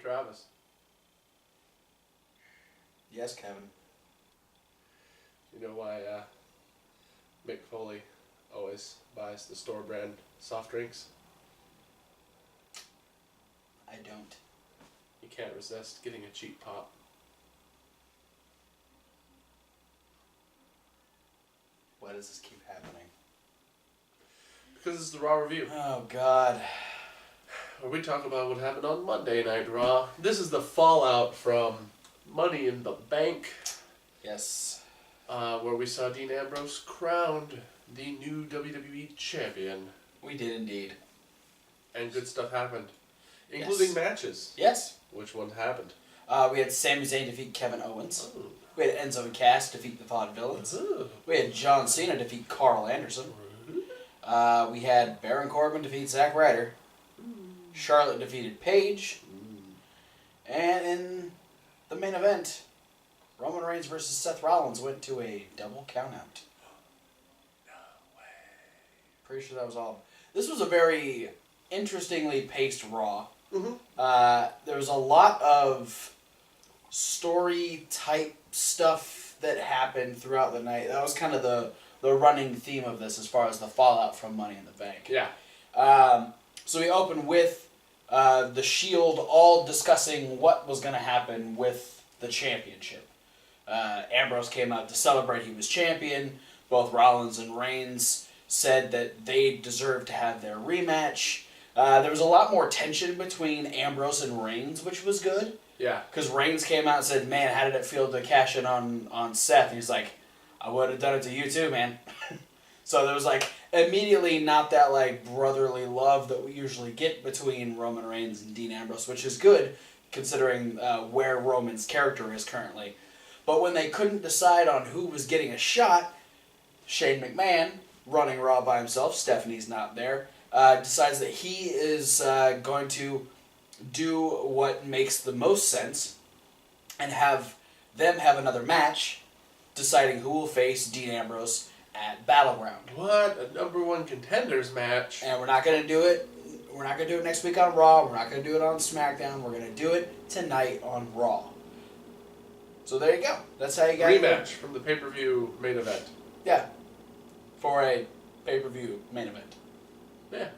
Travis. Yes, Kevin. You know why Mick Foley always buys the store brand soft drinks? I don't. You can't resist getting a cheap pop. Why does this keep happening? Because it's the Raw review. Oh, God. Where we talk about what happened on Monday Night Raw. This is the fallout from Money in the Bank. Yes. Where we saw Dean Ambrose crowned the new WWE Champion. We did indeed. And good stuff happened. Including matches. Yes. Which one happened? We had Sami Zayn defeat Kevin Owens. Oh. We had Enzo and Cass defeat the Vaudevillains. Oh. We had John Cena defeat Carl Anderson. We had Baron Corbin defeat Zack Ryder. Charlotte defeated Paige. And in the main event, Roman Reigns versus Seth Rollins went to a double countout. No way. Pretty sure that was all. This was a very interestingly paced Raw. Mm-hmm. There was a lot of story type stuff that happened throughout the night. That was kind of the running theme of this as far as the fallout from Money in the Bank. Yeah. So we opened with the Shield all discussing what was going to happen with the championship. Ambrose came out to celebrate he was champion. Both Rollins and Reigns said that they deserved to have their rematch. There was a lot more tension between Ambrose and Reigns, which was good. Yeah. Because Reigns came out and said, man, how did it feel to cash in on Seth? And he's like, I would have done it to you too, man. So there was like immediately not that like brotherly love that we usually get between Roman Reigns and Dean Ambrose, which is good considering where Roman's character is currently. But when they couldn't decide on who was getting a shot, Shane McMahon, running Raw by himself, Stephanie's not there, decides that he is going to do what makes the most sense and have them have another match, deciding who will face Dean Ambrose at Battleground. What? A number one contenders match? And we're not going to do it. We're not going to do it next week on Raw. We're not going to do it on SmackDown. We're going to do it tonight on Raw. So there you go. That's how you got rematch from the pay-per-view main event. Yeah. For a pay-per-view main event. Yeah.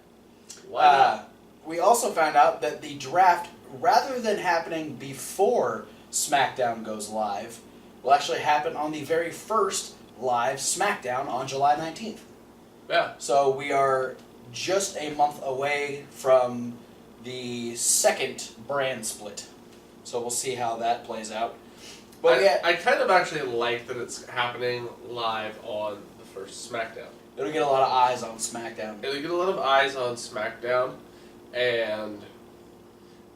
Why not? We also found out that the draft, rather than happening before SmackDown goes live, will actually happen on the very first live SmackDown on July 19th. Yeah. So we are just a month away from the second brand split. So we'll see how that plays out. But I kind of actually like that it's happening live on the first SmackDown. It'll get a lot of eyes on SmackDown. It'll get a lot of eyes on SmackDown, and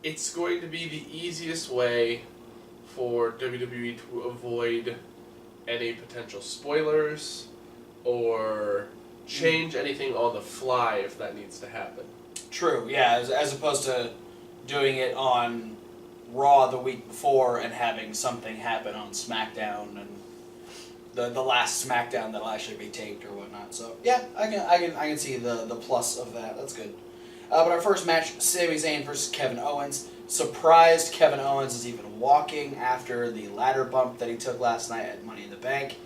it's going to be the easiest way for WWE to avoid any potential spoilers or change anything on the fly if that needs to happen. True, yeah, as opposed to doing it on Raw the week before and having something happen on SmackDown and the last SmackDown that'll actually be taped or whatnot. So yeah, I can see the plus of that. That's good. But our first match, Sami Zayn versus Kevin Owens. Surprised Kevin Owens is even walking after the ladder bump that he took last night at Money in the Bank.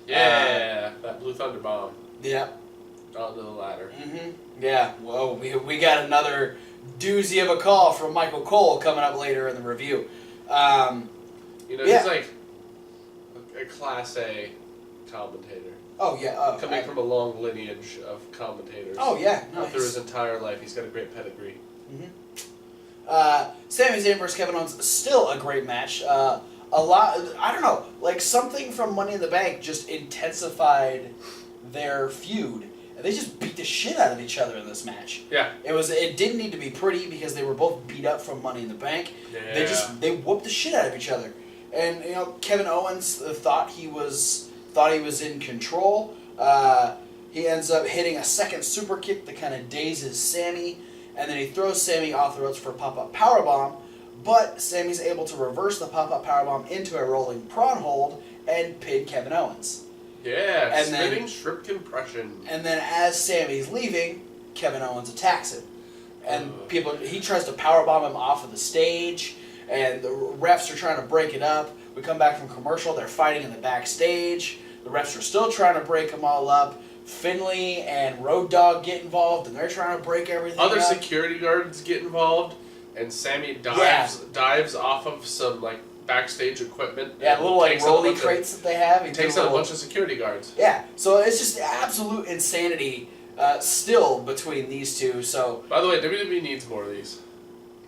Yeah, that Blue Thunder Bomb. Yep. Onto the ladder. Mm-hmm. Yeah. Whoa, we got another doozy of a call from Michael Cole coming up later in the review. He's like a Class A commentator. Oh, yeah. Coming from a long lineage of commentators. Oh, yeah. Nice. Through his entire life, he's got a great pedigree. Mm-hmm. Sami Zayn versus Kevin Owens, still a great match. A lot, I don't know, like something from Money in the Bank just intensified their feud. And they just beat the shit out of each other in this match. Yeah. It didn't need to be pretty because they were both beat up from Money in the Bank. Yeah. They whooped the shit out of each other. And, Kevin Owens thought he was in control. He ends up hitting a second super kick that kind of dazes Sami, and then he throws Sami off the ropes for a pop-up powerbomb, but Sami's able to reverse the pop-up powerbomb into a rolling prawn hold and pin Kevin Owens. Yeah, and spinning shrimp compression. And then as Sami's leaving, Kevin Owens attacks him. And he tries to powerbomb him off of the stage, and the refs are trying to break it up. We come back from commercial, they're fighting in the backstage. The refs are still trying to break them all up. Finley and Road Dogg get involved, and they're trying to break everything Other up. security guards get involved, and Sammy dives off of some like backstage equipment. Yeah, little like rolly crates that they have. He takes out a bunch of security guards. Yeah, so it's just absolute insanity still between these two. So by the way, WWE needs more of these.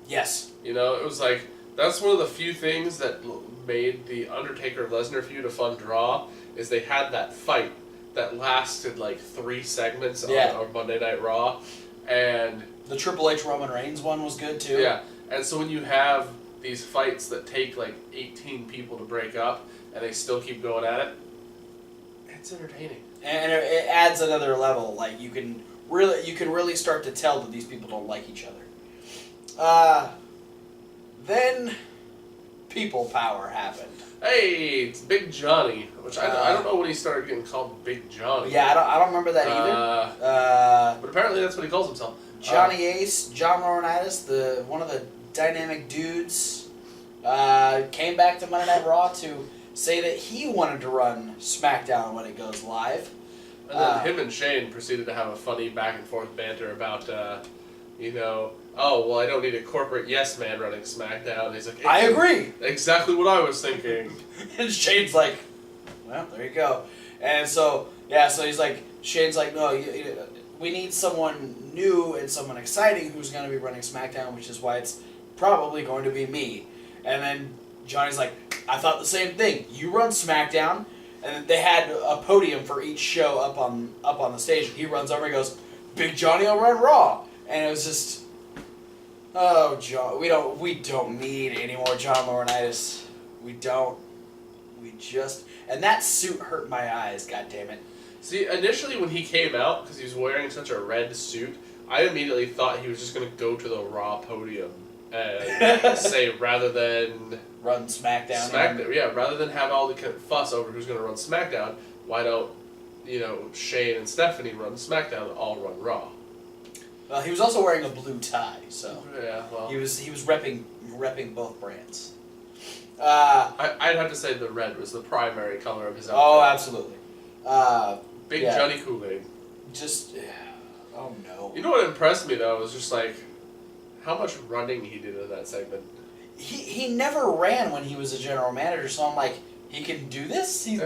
Yes. You know, it was like that's one of the few things that made the Undertaker Lesnar feud a fun draw. Is they had that fight that lasted like 3 segments on Monday Night Raw, and the Triple H Roman Reigns one was good too. Yeah, and so when you have these fights that take like 18 people to break up, and they still keep going at it, it's entertaining. And it adds another level. Like you can really start to tell that these people don't like each other. Then people power happened. Hey, it's Big Johnny, which I don't know when he started getting called Big Johnny. Yeah, I don't remember that either. But apparently that's what he calls himself. Johnny Ace, John Laurinaitis, one of the dynamic dudes, came back to Monday Night Raw to say that he wanted to run SmackDown when it goes live. And then him and Shane proceeded to have a funny back and forth banter about, oh, well, I don't need a corporate yes man running SmackDown. And he's like, I agree. Exactly what I was thinking. And Shane's like, well, there you go. And so he's like, Shane's like, no, we need someone new and someone exciting who's going to be running SmackDown, which is why it's probably going to be me. And then Johnny's like, I thought the same thing. You run SmackDown. And they had a podium for each show up on the stage. And he runs over and goes, Big Johnny will run Raw. And it was just, oh, John, we don't need any more John Laurinaitis. We don't. And that suit hurt my eyes, goddammit. See, initially when he came out, because he was wearing such a red suit, I immediately thought he was just going to go to the Raw podium and say, rather than run SmackDown. Rather than have all the fuss over who's going to run SmackDown, why don't, Shane and Stephanie run SmackDown, I'll run Raw. Well, he was also wearing a blue tie, so yeah, well, he was repping both brands. I'd have to say the red was the primary color of his outfit. Oh, absolutely. Big Johnny Kool-Aid. Just, oh no. You know what impressed me though was just like how much running he did in that segment. He never ran when he was a general manager, so I'm like, he can do this? He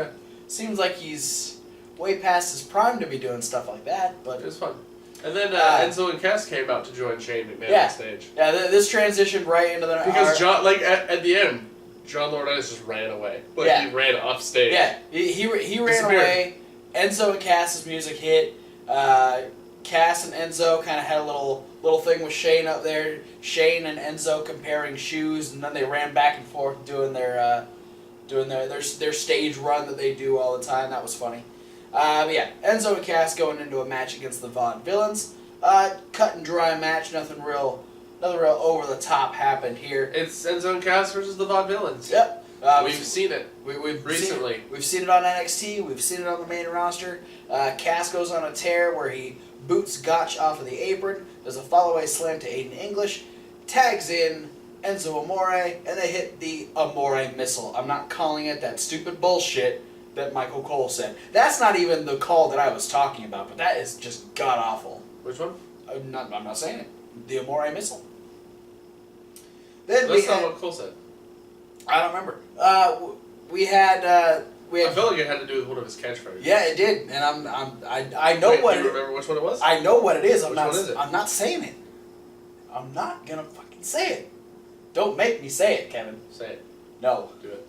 seems like he's way past his prime to be doing stuff like that, but it was fun. And then Enzo and Cass came out to join Shane McMahon on stage. Yeah, this transitioned right into the... Because John, at the end, John Laurinaitis just ran away. He ran off stage. Yeah, he ran away. Enzo and Cass's music hit. Cass and Enzo kind of had a little thing with Shane up there. Shane and Enzo comparing shoes, and then they ran back and forth doing their stage run that they do all the time. That was funny. But yeah, Enzo and Cass going into a match against the Vaughn Villains. Cut and dry match. Nothing real over the top happened here. It's Enzo and Cass versus the Vaughn Villains. Yep. We've seen it. We've recently. We've seen it on NXT. We've seen it on the main roster. Cass goes on a tear where he boots Gotch off of the apron. There's a follow-away slam to Aiden English. Tags in Enzo Amore, and they hit the Amore missile. I'm not calling it that stupid bullshit that Michael Cole said. That's not even the call that I was talking about, but that is just god-awful. Which one? I'm not saying it. The Amore missile. That's not what Cole said. I don't remember. We had. I felt like it had to do with one of his catchphrases. Yeah, it did, and I know what. Do you remember which one it was? I know what it is. Which one is it? I'm not saying it. I'm not gonna fucking say it. Don't make me say it, Kevin. Say it. No. Do it.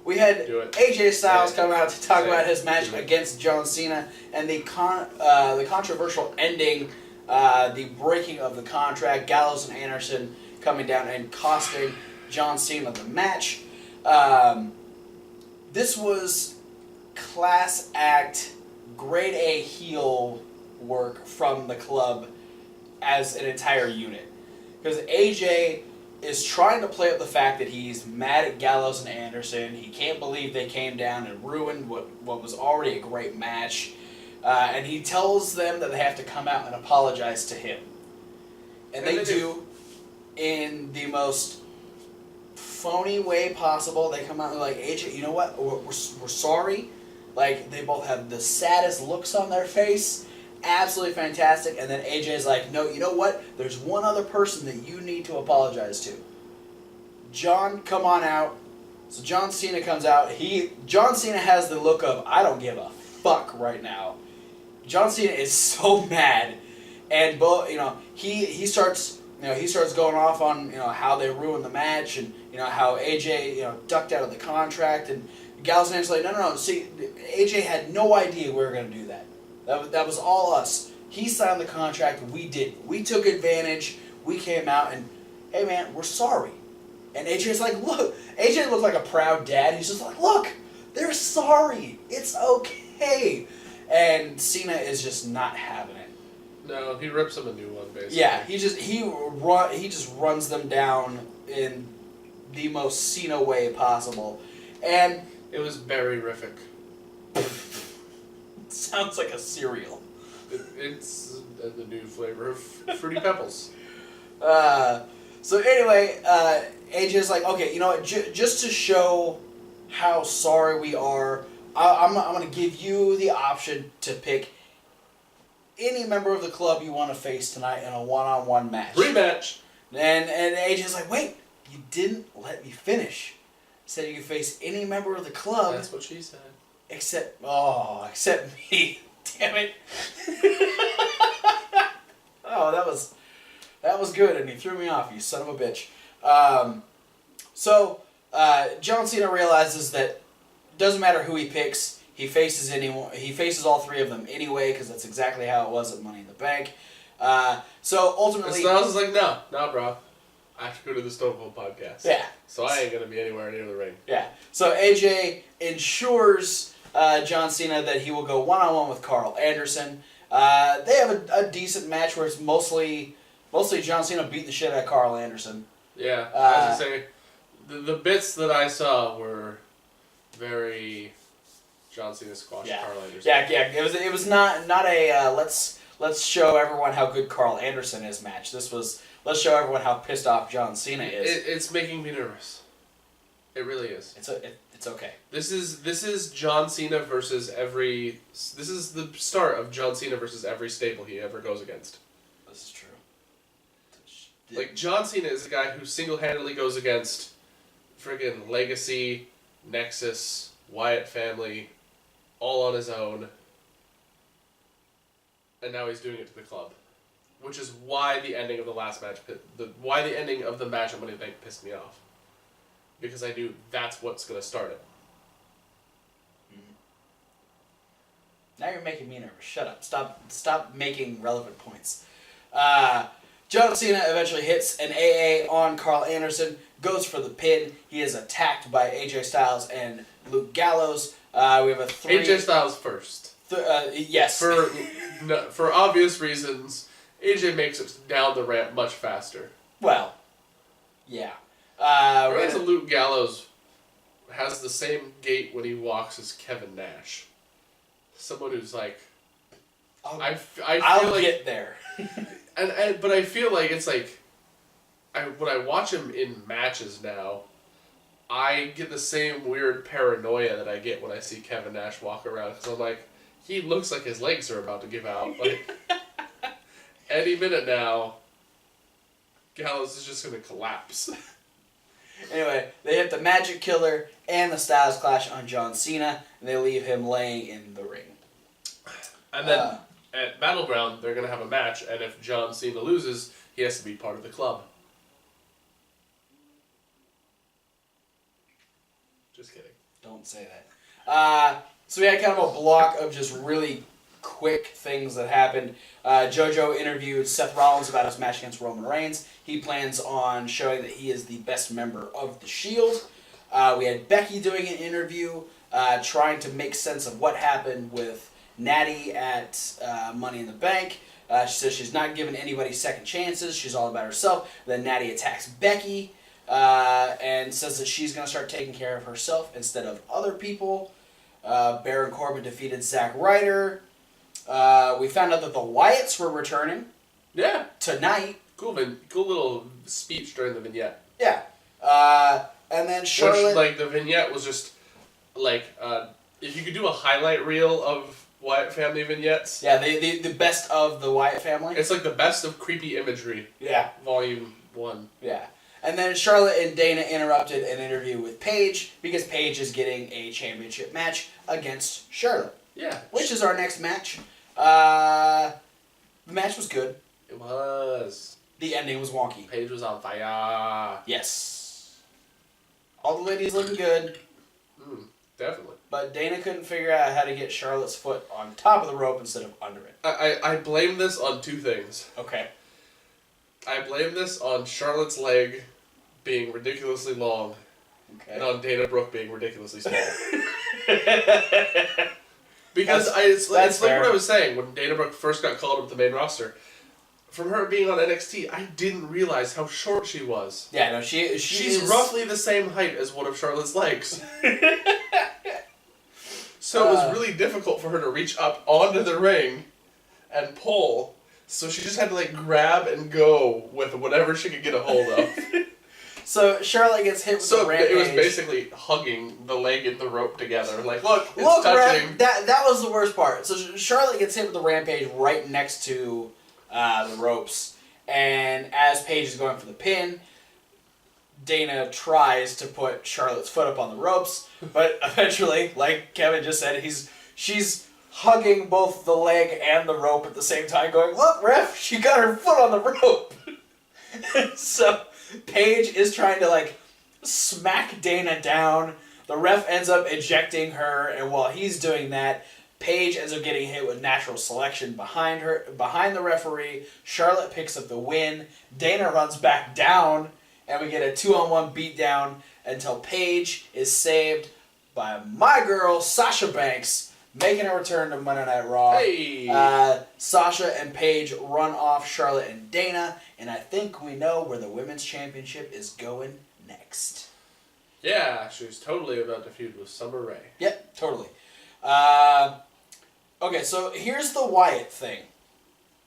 We had AJ Styles come out to talk about his match against John Cena and the controversial ending, the breaking of the contract. Gallows and Anderson coming down and costing John Cena the match. This was class act, grade A heel work from the club as an entire unit. Because AJ is trying to play up the fact that he's mad at Gallows and Anderson. He can't believe they came down and ruined what was already a great match. And he tells them that they have to come out and apologize to him. And they do in the most phony way possible. They come out and like, AJ, you know what? We're sorry. Like, they both have the saddest looks on their face. Absolutely fantastic. And then AJ's like, no, you know what? There's one other person that you need to apologize to. John, come on out. So John Cena comes out. John Cena has the look of, I don't give a fuck right now. John Cena is so mad. And he starts going off on how they ruined the match and how AJ ducked out of the contract, and Gallows like no. See, AJ had no idea we were going to do that. That was all us. He signed the contract. We did. We took advantage. We came out and, hey man, we're sorry. And AJ's like, look. AJ looked like a proud dad. He's just like, look, they're sorry. It's okay. And Cena is just not having it. No, he rips him a new one, basically. Yeah, he just runs them down in the most Cena way possible, and it was berry-rific. Sounds like a cereal. It's the new flavor of Fruity Pebbles. So anyway, AJ's like, okay, you know what? Just to show how sorry we are, I'm going to give you the option to pick any member of the club you want to face tonight in a one-on-one match. Rematch. And AJ's like, wait, you didn't let me finish. Said you could face any member of the club. That's what she said. Except me. Damn it. Oh, that was good, and he threw me off, you son of a bitch. So John Cena realizes that doesn't matter who he picks. He faces anyone. He faces all three of them anyway, because that's exactly how it was at Money in the Bank. So ultimately, so I was like, no, bro. I have to go to the Stone Cold podcast. Yeah. So I ain't gonna be anywhere near the ring. Yeah. So AJ ensures John Cena that he will go one-on-one with Carl Anderson. They have a decent match where it's mostly John Cena beating the shit out of Carl Anderson. Yeah. I was gonna say, the bits that I saw were very John Cena squashed Carl Anderson. Yeah. It was not a let's show everyone how good Carl Anderson is match. This was let's show everyone how pissed off John Cena is. It's making me nervous. It really is. It's okay. This is John Cena versus every. This is the start of John Cena versus every stable he ever goes against. This is true. Like, John Cena is a guy who single-handedly goes against friggin' Legacy, Nexus, Wyatt family, all on his own. And now he's doing it to the club. Which is why the ending of the last match, why the ending of the match at Money in the Bank pissed me off. Because I knew that's what's going to start it. Now you're making me nervous. Shut up. Stop making relevant points. John Cena eventually hits an AA on Carl Anderson, goes for the pin. He is attacked by AJ Styles and Luke Gallows. We have a 3... AJ Styles first. Yes. For obvious reasons, AJ makes it down the ramp much faster. Well, yeah. Luke Gallows has the same gait when he walks as Kevin Nash. Someone who's like... I'll get there. But I feel like it's like... when I watch him in matches now, I get the same weird paranoia that I get when I see Kevin Nash walk around. Because I'm like, he looks like his legs are about to give out. Like, any minute now, Gallows is just going to collapse. Anyway, they hit the Magic Killer and the Styles Clash on John Cena, and they leave him laying in the ring. And then at Battleground, they're going to have a match, and if John Cena loses, he has to be part of the club. Just kidding. Don't say that. So we had kind of a block of just really quick things that happened. JoJo interviewed Seth Rollins about his match against Roman Reigns. He plans on showing that he is the best member of the Shield. We had Becky doing an interview, trying to make sense of what happened with Natty at Money in the Bank. She says she's not giving anybody second chances. She's all about herself. Then Natty attacks Becky and says that she's going to start taking care of herself instead of other people. Baron Corbin defeated Zack Ryder. We found out that the Wyatts were returning. Yeah. Tonight. Cool little speech during the vignette. Yeah. And then Charlotte... Which, like, the vignette was just, like, if you could do a highlight reel of Wyatt family vignettes... Yeah, the best of the Wyatt family. It's like the best of creepy imagery. Yeah. Volume 1. Yeah. And then Charlotte and Dana interrupted an interview with Paige because Paige is getting a championship match against Charlotte. Yeah. Which is our next match. The match was good. It was. The ending was wonky. Paige was on fire. Yes. All the ladies looking good. Definitely. But Dana couldn't figure out how to get Charlotte's foot on top of the rope instead of under it. I blame this on two things. Okay. I blame this on Charlotte's leg being ridiculously long. Okay. And on Dana Brooke being ridiculously small. Because it's like what I was saying, when Dana Brooke first got called up to the main roster, from her being on NXT, I didn't realize how short she was. Yeah, no, she's She's roughly the same height as one of Charlotte's legs. So it was really difficult for her to reach up onto the ring and pull. So she just had to like grab and go with whatever she could get a hold of. So Charlotte gets hit with the rampage. It was basically hugging the leg and the rope together. Like, look, it's look, touching. That was the worst part. So Charlotte gets hit with the rampage right next to the ropes. And as Paige is going for the pin, Dana tries to put Charlotte's foot up on the ropes. But eventually, like Kevin just said, she's hugging both the leg and the rope at the same time, going, look, ref, she got her foot on the rope. So Paige is trying to, like, smack Dana down. The ref ends up ejecting her, and while he's doing that, Paige ends up getting hit with natural selection behind the referee. Charlotte picks up the win. Dana runs back down, and we get a 2-on-1 beatdown until Paige is saved by my girl, Sasha Banks, making a return to Monday Night Raw. Hey! Sasha and Paige run off Charlotte and Dana, and I think we know where the Women's Championship is going next. Yeah, she was totally about to feud with Summer Rae. Yep, totally. Okay, so here's the Wyatt thing.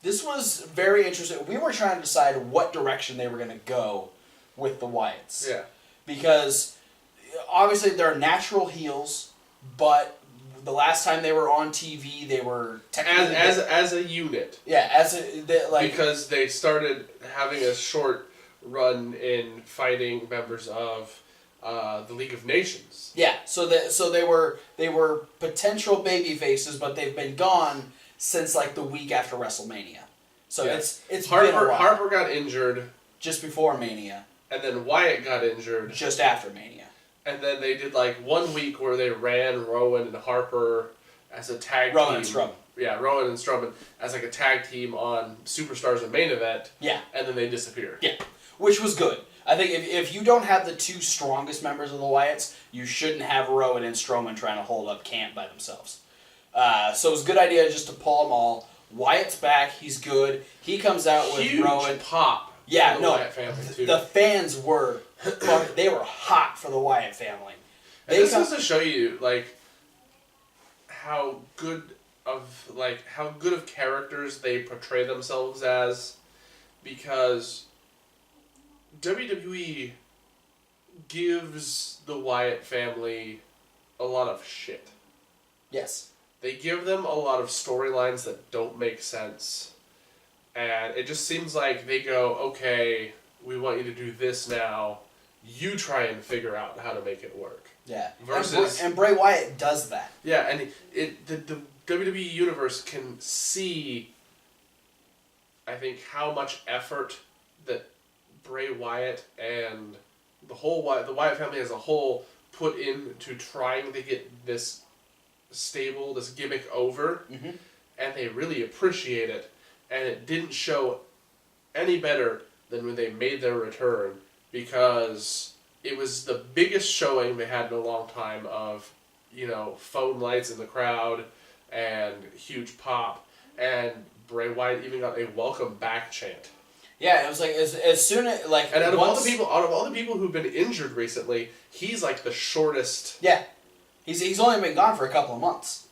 This was very interesting. We were trying to decide what direction they were going to go with the Wyatts. Yeah. Because obviously they're natural heels, but the last time they were on TV, they were technically as a unit. Yeah, because they started having a short run in fighting members of the League of Nations. Yeah, so they were potential baby faces, but they've been gone since like the week after WrestleMania. So yeah. It's been a while. Harper got injured just before Mania, and then Wyatt got injured just after Mania. And then they did like 1 week where they ran Rowan and Harper as a tag team. Rowan and Strowman. Yeah, Rowan and Strowman as like a tag team on Superstars and Main Event. Yeah. And then they disappeared. Yeah, which was good. I think if you don't have the two strongest members of the Wyatts, you shouldn't have Rowan and Strowman trying to hold up camp by themselves. So it was a good idea just to pull them all. Wyatt's back. He's good. He comes out with Huge Rowan. Pop. Yeah, the no. Wyatt family too. The fans were they were hot for the Wyatt family. This is to show you like how good of characters they portray themselves as, because WWE gives the Wyatt family a lot of shit. Yes. They give them a lot of storylines that don't make sense. And it just seems like they go, okay, we want you to do this now. You try and figure out how to make it work. Yeah. Versus... And Bray Wyatt does that. Yeah, and the WWE Universe can see, I think, how much effort that Bray Wyatt and the Wyatt family as a whole put into trying to get this stable, this gimmick over. Mm-hmm. And they really appreciate it. And it didn't show any better than when they made their return, because it was the biggest showing they had in a long time of, phone lights in the crowd and huge pop, and Bray Wyatt even got a welcome back chant. Yeah, it was like as soon as like and out of all the people who've been injured recently, he's like the shortest. Yeah, he's only been gone for a couple of months.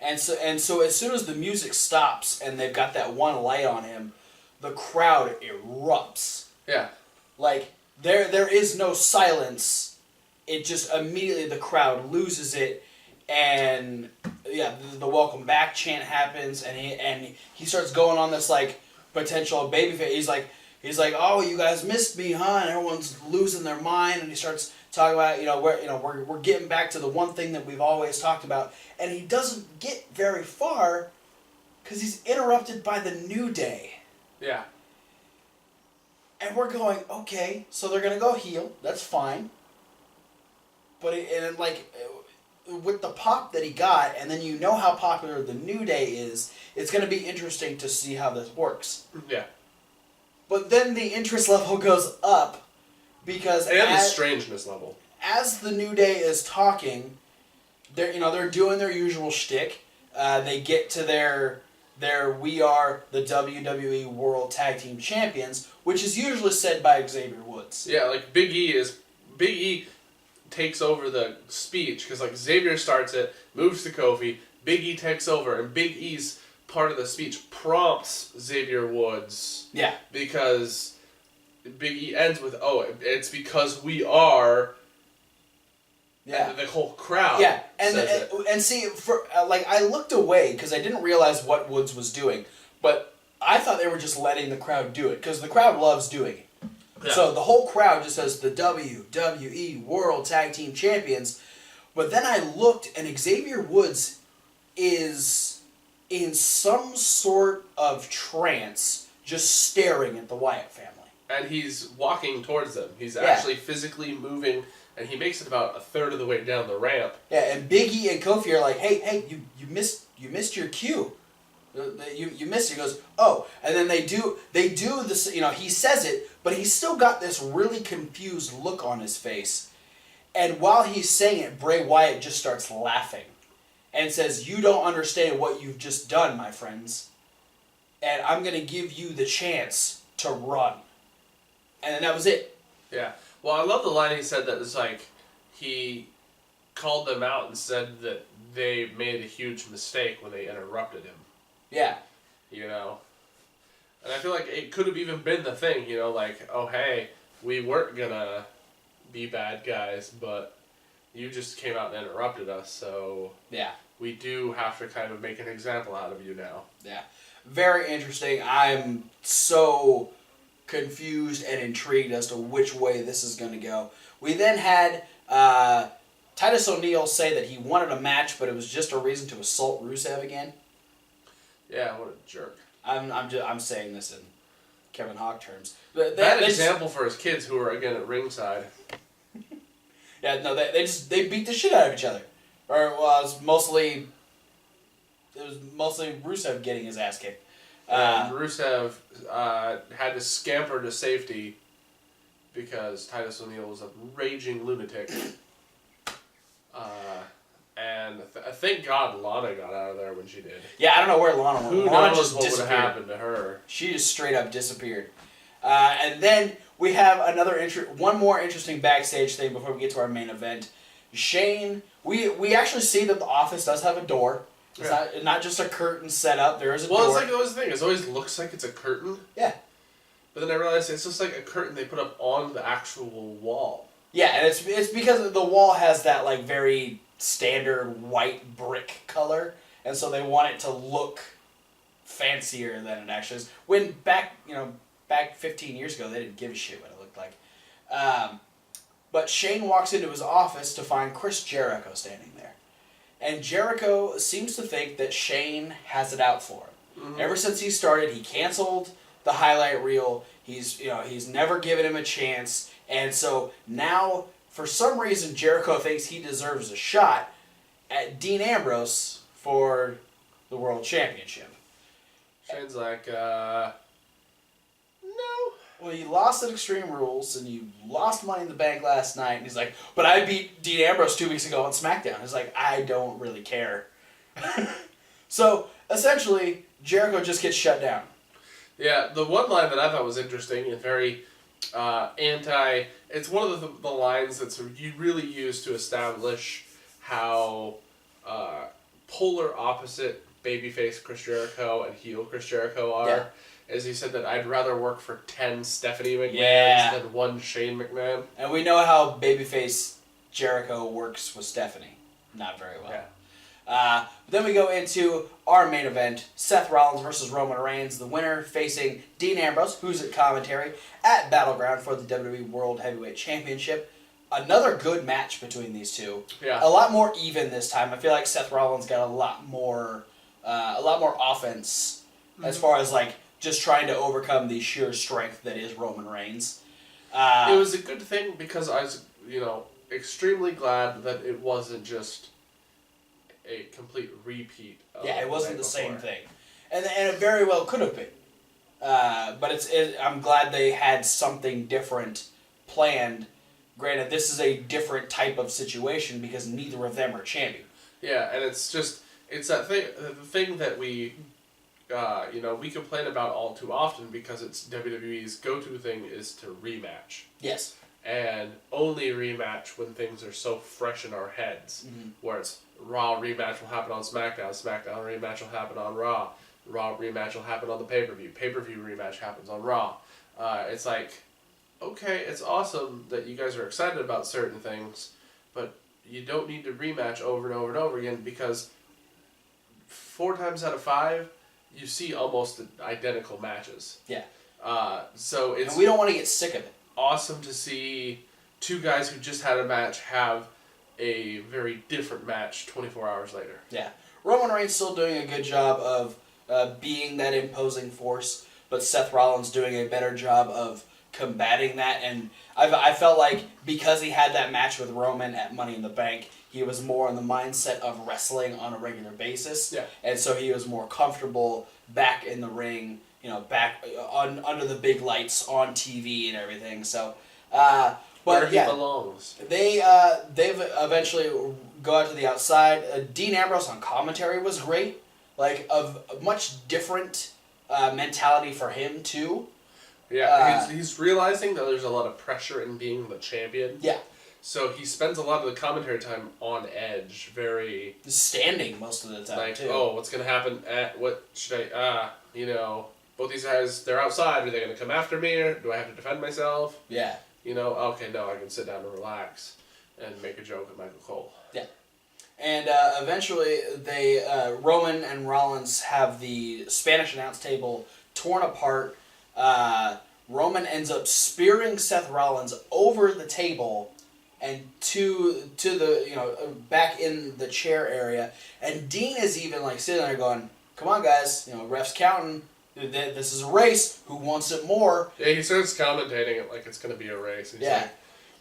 And so as soon as the music stops and they've got that one light on him, the crowd erupts. Yeah. Like there is no silence it just immediately the crowd loses it, and yeah, the welcome back chant happens, and he starts going on this like potential babyface. He's like, oh, you guys missed me, huh? And everyone's losing their mind, and he starts talking about we're getting back to the one thing that we've always talked about, and he doesn't get very far because he's interrupted by the New Day. Yeah. And we're going, okay, so they're gonna go heel. That's fine. But with the pop that he got, and then you know how popular the New Day is, it's gonna be interesting to see how this works. Yeah. But then the interest level goes up because and the strangeness level. As the New Day is talking, they're doing their usual shtick. They get to their we are the WWE World Tag Team Champions, which is usually said by Xavier Woods. Yeah, like Big E takes over the speech because like Xavier starts it, moves to Kofi, Big E takes over, and Big E's part of the speech prompts Xavier Woods. Yeah. Because Big E ends with, it's because we are. Yeah. The whole crowd. Yeah, and see, I looked away because I didn't realize what Woods was doing, but I thought they were just letting the crowd do it because the crowd loves doing it. Yeah. So the whole crowd just says the WWE World Tag Team Champions, but then I looked and Xavier Woods is in some sort of trance, just staring at the Wyatt family. And he's walking towards them. He's actually physically moving. And he makes it about a third of the way down the ramp. Yeah, and Big E and Kofi are like, "Hey, you missed your cue. You missed it." He goes, "Oh," and then they do this. He says it, but he's still got this really confused look on his face. And while he's saying it, Bray Wyatt just starts laughing, and says, "You don't understand what you've just done, my friends. And I'm gonna give you the chance to run." And then that was it. Yeah. Well, I love the line he said that it's like he called them out and said that they made a huge mistake when they interrupted him. Yeah. And I feel like it could have even been the thing, like, oh, hey, we weren't gonna be bad guys, but you just came out and interrupted us, so yeah, we do have to kind of make an example out of you now. Yeah. Very interesting. I'm so confused and intrigued as to which way this is going to go. We then had Titus O'Neil say that he wanted a match, but it was just a reason to assault Rusev again. Yeah, what a jerk. I'm saying this in Kevin Hawk terms. Bad example for his kids who are again at ringside. Yeah, no, they beat the shit out of each other. Or well, it was mostly Rusev getting his ass kicked. Rusev had to scamper to safety because Titus O'Neil was a raging lunatic. And thank God Lana got out of there when she did. Yeah, I don't know where Lana went. Who Lana knows just what would have disappeared. happened to her? She just straight up disappeared. And then we have one more interesting backstage thing before we get to our main event. Shane, we actually see that the office does have a door. It's not just a curtain set up. There is a door. Well, it's like always the thing. It always looks like it's a curtain. Yeah. But then I realized it's just like a curtain they put up on the actual wall. Yeah, and it's because the wall has that like very standard white brick color, and so they want it to look fancier than it actually is. When back 15 years ago, they didn't give a shit what it looked like. But Shane walks into his office to find Chris Jericho standing there. And Jericho seems to think that Shane has it out for him. Mm-hmm. Ever since he started, he canceled the highlight reel. He's never given him a chance. And so now, for some reason, Jericho thinks he deserves a shot at Dean Ambrose for the World Championship. Shane's like, no. Well, you lost at Extreme Rules, and you lost Money in the Bank last night. And he's like, but I beat Dean Ambrose 2 weeks ago on SmackDown. He's like, I don't really care. So, essentially, Jericho just gets shut down. Yeah, the one line that I thought was interesting and very it's one of the lines that's you really use to establish how polar opposite babyface Chris Jericho and heel Chris Jericho are. Yeah. As he said that I'd rather work for 10 Stephanie McMahons than one Shane McMahon. And we know how babyface Jericho works with Stephanie. Not very well. Yeah. Then we go into our main event, Seth Rollins versus Roman Reigns, the winner facing Dean Ambrose, who's at commentary, at Battleground for the WWE World Heavyweight Championship. Another good match between these two. Yeah. A lot more even this time. I feel like Seth Rollins got a lot more offense as far as like just trying to overcome the sheer strength that is Roman Reigns. It was a good thing because I was, extremely glad that it wasn't just a complete repeat of it wasn't the before. same thing. And it very well could have been. But I'm glad they had something different planned. Granted, this is a different type of situation because neither of them are champion. Yeah, and it's that thing, the thing that we complain about all too often because it's WWE's go-to thing is to rematch. Yes. And only rematch when things are so fresh in our heads. Mm-hmm. Where it's Raw rematch will happen on SmackDown, SmackDown rematch will happen on Raw, Raw rematch will happen on the pay-per-view, pay-per-view rematch happens on Raw. It's like, okay, it's awesome that you guys are excited about certain things, but you don't need to rematch over and over and over again because 4 times out of 5, you see almost identical matches. Yeah. So it's... And we don't want to get sick of it. Awesome to see 2 guys who just had a match have a very different match 24 hours later. Yeah. Roman Reigns still doing a good job of being that imposing force, but Seth Rollins doing a better job of combating that. And I felt like because he had that match with Roman at Money in the Bank, he was more in the mindset of wrestling on a regular basis. Yeah. And so he was more comfortable back in the ring, back under the big lights on TV and everything. So, but where he belongs. They've eventually go out to the outside. Dean Ambrose on commentary was great, like of a much different mentality for him too. Yeah, he's realizing that there's a lot of pressure in being the champion. Yeah. So he spends a lot of the commentary time on edge, very... standing most of the time, like, too. oh, what's going to happen? What should I... both these guys, they're outside. Are they going to come after me? Or do I have to defend myself? Yeah. Okay, no, I can sit down and relax and make a joke at Michael Cole. Yeah. And eventually, Roman and Rollins have the Spanish announce table torn apart. Roman ends up spearing Seth Rollins over the table and to the back in the chair area, and Dean is even like sitting there going, "Come on, guys, refs counting. This is a race. Who wants it more?" Yeah, he starts commentating it like it's going to be a race. He's yeah,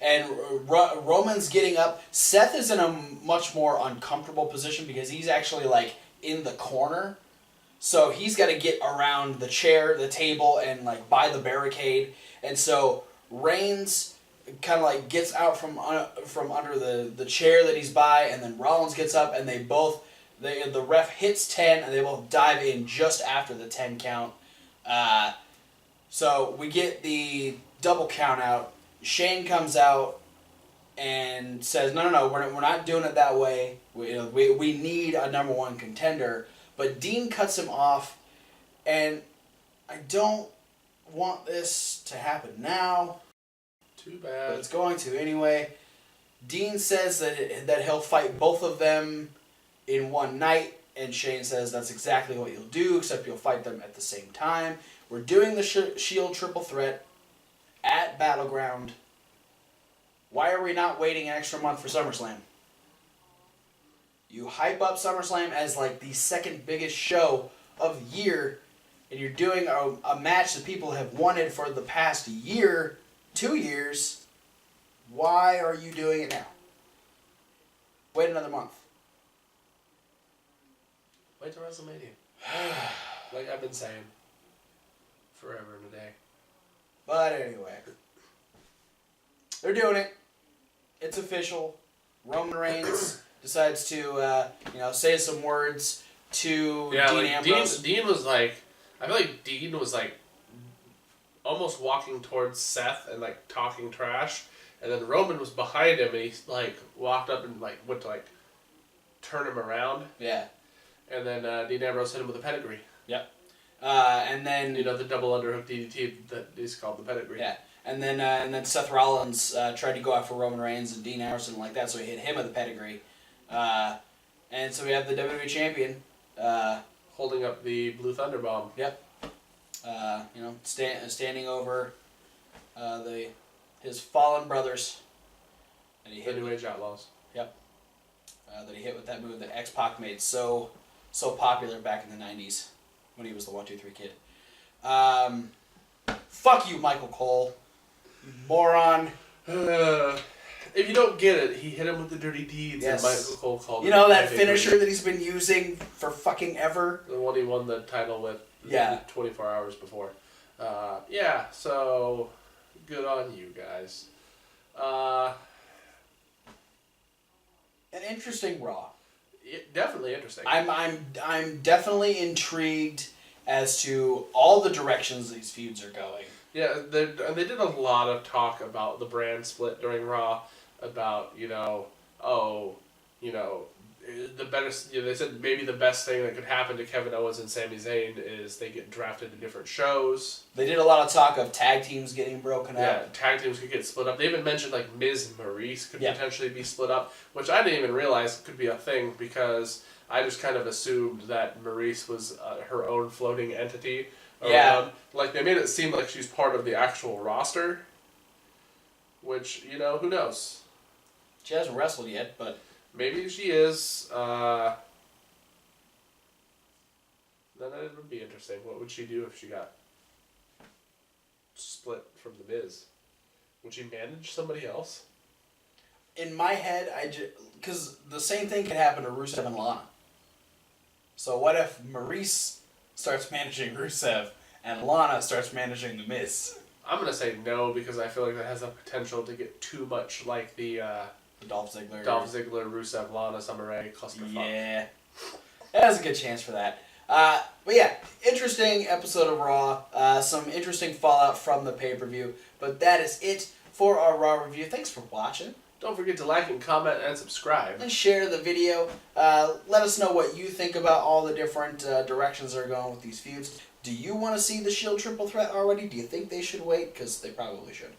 and Roman's getting up. Seth is in a much more uncomfortable position because he's actually like in the corner, so he's got to get around the chair, the table, and like by the barricade, and so Reigns kind of like gets out from under the chair that he's by, and then Rollins gets up, and the ref hits 10, and they both dive in just after the 10 count. So we get the double count out. Shane comes out and says, no, we're not doing it that way. We need a number 1 contender. But Dean cuts him off, and I don't want this to happen now. Too bad. But it's going to anyway. Dean says that he'll fight both of them in one night, and Shane says that's exactly what you'll do, except you'll fight them at the same time. We're doing the Shield triple threat at Battleground. Why are we not waiting an extra month for SummerSlam? You hype up SummerSlam as like the second biggest show of the year, and you're doing a match that people have wanted for the past year, 2 years. Why are you doing it now? Wait another month. Wait till WrestleMania. Like I've been saying. Forever and a day. But anyway. They're doing it. It's official. Roman Reigns decides to, say some words to Dean Ambrose. Dean was like... I feel like Dean was like almost walking towards Seth and like talking trash, and then Roman was behind him, and he like walked up and like went to like turn him around. Yeah. And then Dean Ambrose hit him with a pedigree. Yep. And then the double underhook DDT that is called the pedigree. Yeah. And then Seth Rollins tried to go after Roman Reigns and Dean Ambrose like that, so he hit him with the pedigree. And so we have the WWE Champion. Holding up the Blue Thunder Bomb. Yep. Standing over his fallen brothers. And he hit the New Age Outlaws. Yep. That he hit with that move that X-Pac made so popular back in the 90s when he was the 1-2-3 Kid. Fuck you, Michael Cole. You moron. If you don't get it, he hit him with the dirty deeds, Yes. and Michael Cole called You know that finisher that he's been using for fucking ever? The one he won the title with 24 hours before. So good on you guys. An interesting Raw. Definitely interesting. I'm definitely intrigued as to all the directions these feuds are going. Yeah, they did a lot of talk about the brand split during Raw, about the better. They said maybe the best thing that could happen to Kevin Owens and Sami Zayn is they get drafted to different shows. They did a lot of talk of tag teams getting broken up. Yeah, tag teams could get split up. They even mentioned like Miz and Maurice could potentially be split up, which I didn't even realize could be a thing because I just kind of assumed that Maurice was her own floating entity. Yeah. Like, they made it seem like she's part of the actual roster, which, who knows? She hasn't wrestled yet, but... Maybe she is. Then it would be interesting. What would she do if she got split from The Miz? Would she manage somebody else? In my head, because the same thing could happen to Rusev and Lana. So what if Maurice starts managing Rusev and Lana starts managing The Miz? I'm going to say no because I feel like that has the potential to get too much like the Dolph Ziggler, Rusev, Lana, Summer Rae clusterfuck. Yeah. That has a good chance for that. But yeah, interesting episode of Raw. Some interesting fallout from the pay-per-view. But that is it for our Raw review. Thanks for watching. Don't forget to like and comment and subscribe. And share the video. Let us know what you think about all the different directions they're going with these feuds. Do you want to see the Shield triple threat already? Do you think they should wait? Because they probably should.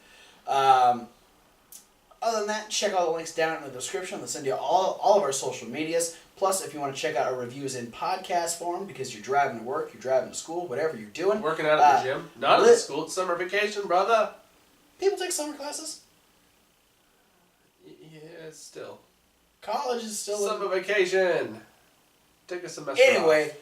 Other than that, check all the links down in the description. They'll send you all of our social medias. Plus, if you want to check out our reviews in podcast form because you're driving to work, you're driving to school, whatever you're doing. Working out at the gym. Not at school. It's summer vacation, brother. People take summer classes. Yeah, still. College is still... Summer vacation. Take a semester Anyway, off.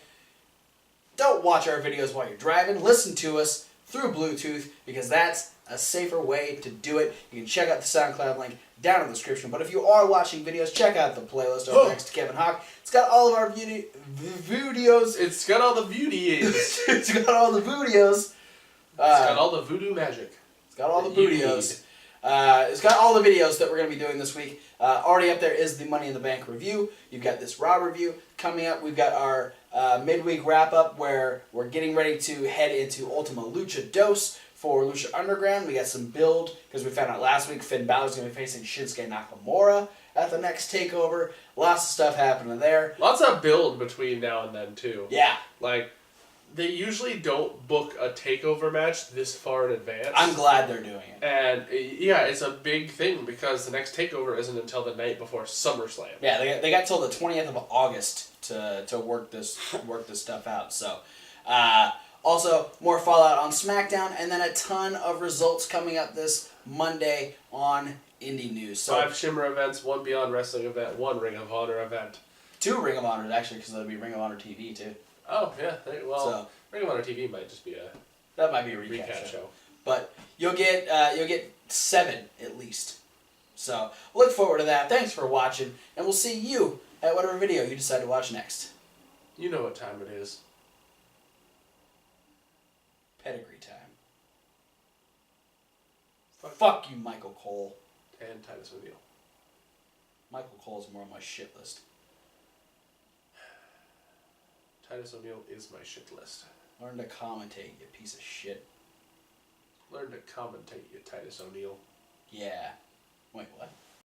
Don't watch our videos while you're driving. Listen to us through Bluetooth because that's a safer way to do it. You can check out the SoundCloud link down in the description. But if you are watching videos, check out the playlist over next to Kevin Hawk. It's got all of our videos. It's got all the videos. It's got all the videos. It's got all the voodoo magic. It's got all the videos. It's got all the videos that we're going to be doing this week. Already up there is the Money in the Bank review. You've got this Raw review coming up. We've got our midweek wrap-up where we're getting ready to head into Ultima Lucha Dos for Lucha Underground. We got some build because we found out last week Finn Balor's going to be facing Shinsuke Nakamura at the next TakeOver. Lots of stuff happening there. Lots of build between now and then, too. Yeah. Like, they usually don't book a TakeOver match this far in advance. I'm glad they're doing it. And, yeah, it's a big thing because the next TakeOver isn't until the night before SummerSlam. Yeah, they got till the 20th of August to work this stuff out. So, also, more Fallout on SmackDown, and then a ton of results coming up this Monday on Indie News. So 5 Shimmer events, 1 Beyond Wrestling event, 1 Ring of Honor event. 2 Ring of Honor, actually, because there'll be Ring of Honor TV, too. Oh, yeah. Ring of Honor TV might just be that might be a recap show. But you'll get 7, at least. So, look forward to that. Thanks for watching, and we'll see you at whatever video you decide to watch next. You know what time it is. Pedigree time. Fuck you, Michael Cole. And Titus O'Neil. Michael Cole's more on my shit list. Titus O'Neil is my shit list. Learn to commentate, you piece of shit. Learn to commentate, you Titus O'Neil. Yeah. Wait, what?